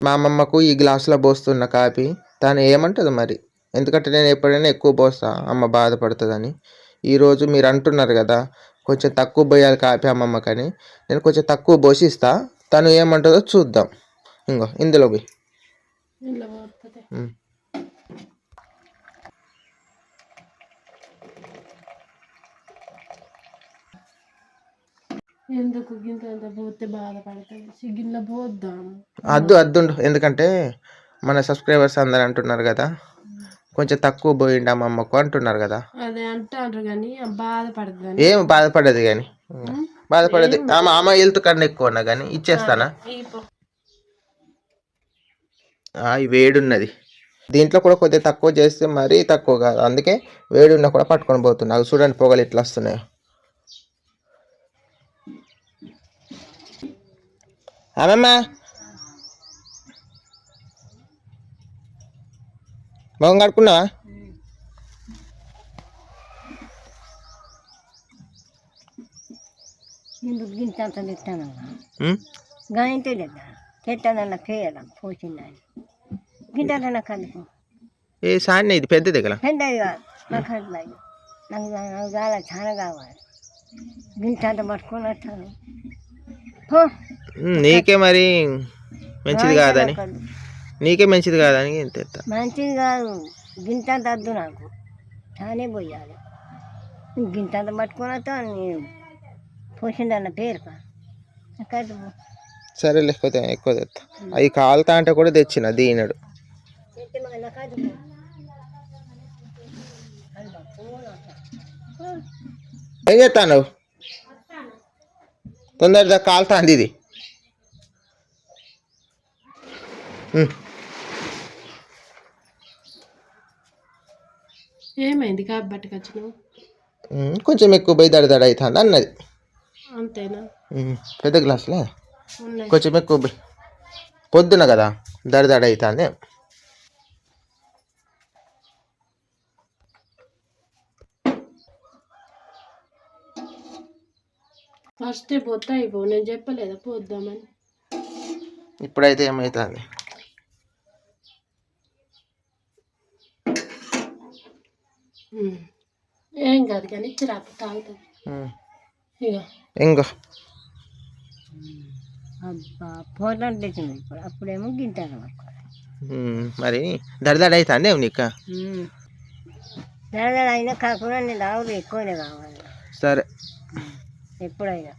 మా అమ్మమ్మకు ఈ గ్లాసులో పోస్తున్న కాపీ తను ఏమంటుంది మరి, ఎందుకంటే నేను ఎప్పుడైనా ఎక్కువ పోస్తా అమ్మ బాధపడుతుందని. ఈరోజు మీరు అంటున్నారు కదా కొంచెం తక్కువ పోయాలి కాపీ అమ్మమ్మకని, నేను కొంచెం తక్కువ పోసి ఇస్తా, తను ఏమంటుందో చూద్దాం. ఇంకో ఇందులో పోయి ఎందుకు గింత పోతే బాధపడతాను, సిగ్గిన్లో పోద్దాం. అద్దు ఎందుకంటే మన సబ్స్క్రైబర్స్ అందరు అంటున్నారు కదా కొంచెం తక్కువ పోయిండు అమ్మమ్మకు అంటున్నారు కదా. అదే అంటారు కానీ బాధపడదు. ఏం బాధపడదు కానీ బాధపడదు. ఆమె హెల్త్ కన్నా ఎక్కువ ఉన్నా కానీ ఇచ్చేస్తానా. ఈ వేడున్నది దీంట్లో కూడా కొద్దిగా తక్కువ చేస్తే మరీ తక్కువ కాదు, అందుకే వేడున్నా కూడా పట్టుకొని పోతున్నా. అవి చూడండి పొగలు ఎట్లా వస్తున్నాయో. అమ్మమ్మ మొహం కడుక్కున్నావా? గింత తిట్టాను గాయంతో లేదా చెట్టనన్న పేయడం పోసిందని గింత కలుపు ఏ సాడిన ఇది పెద్ద దగ్గర పెద్దది కాదు నాకు అట్లేదు. నాకు చాలా చాలా కావాలి. గింత పట్టుకొని వస్తాను. నీకే మరి మంచిది కాదని, నీకే మంచిది కాదని ఇంత మంచిది కాదు. గింత వద్దు నాకు, చానే పోయాలి. గింత పట్టుకొని వస్తాను నేను పోసిందన్న పేరు కాదు. సరే లేకపోతే ఎక్కువ తెస్తా. అవి కాలుతా అంటే కూడా తెచ్చిన దీనడు. ఏం చేస్తాను తొందరగా కాలుతా అంది ఇది. ఏమైంది కాబట్టి వచ్చినావు? కొంచెం ఎక్కువ పోయి దడదడ అవుతుంది అన్నది. అంతేనా? పెద్ద గ్లాసులే కొంచెం ఎక్కువ పోయి పొద్దున కదా దడదడ అవుతుంది. ఫస్ట్ పోతే అయిపో, నేను చెప్పలేదా పోద్దామని. ఇప్పుడైతే ఏమవుతుంది? ఏం కాదు కానీ ఇచ్చిరా తాగుతుంది. ఇంకో అబ్బా పోటీ తెచ్చింది ఇప్పుడు. అప్పుడేమో గింటాను మరి దడదడ అవుతుంది నీకు. దడదడ అయినా కాకుండా నేను రావులు ఎక్కువనే కావాలి. సరే ఎప్పుడైనా